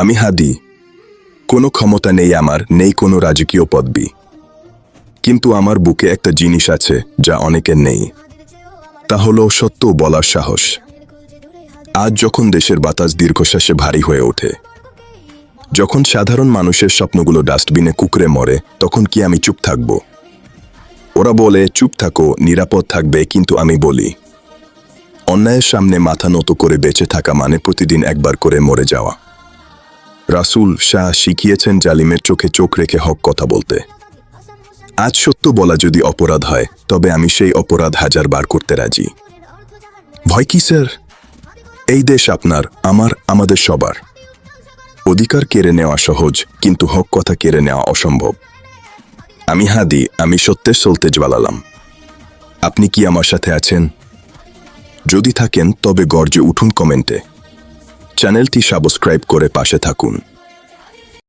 আমি হাদি। কোনো ক্ষমতা নেই আমার, নেই কোনো রাজকীয় পদবি, কিন্তু আমার বুকে একটা জিনিস আছে যা অনেকের নেই। তা হলো সত্য বলার সাহস। আজ যখন দেশের বাতাস দীর্ঘশ্বাসে ভারী হয়ে ওঠে, যখন সাধারণ মানুষের স্বপ্নগুলো ডাস্টবিনে কুকড়ে মরে, তখন কি আমি চুপ থাকব? ওরা বলে চুপ থাকো, নিরাপদ থাকবে, কিন্তু আমি বলি অন্যায়ের সামনে মাথা নত করে বেঁচে থাকা মানে প্রতিদিন একবার করে মরে যাওয়া। রাসূল শাহ শিখিয়েছেন জালিমের চোখে চোখ রেখে হক কথা বলতে। আজ সত্য বলা যদি অপরাধ হয়, তবে আমি সেই অপরাধ 1000 বার করতে রাজি। ভয় কি স্যার? এই দেশ আপনার, আমার, আমাদের সবার। অধিকার কেড়ে নেওয়া সহজ, কিন্তু হক কথা কেড়ে নেওয়া অসম্ভব। আমি হাদি, আমি সত্যের চলতে জ্বালালাম। আপনি কি আমার সাথে আছেন? যদি থাকেন তবে গর্জে উঠুন কমেন্টে। চ্যানেলটি সাবস্ক্রাইব করে পাশে থাকুন।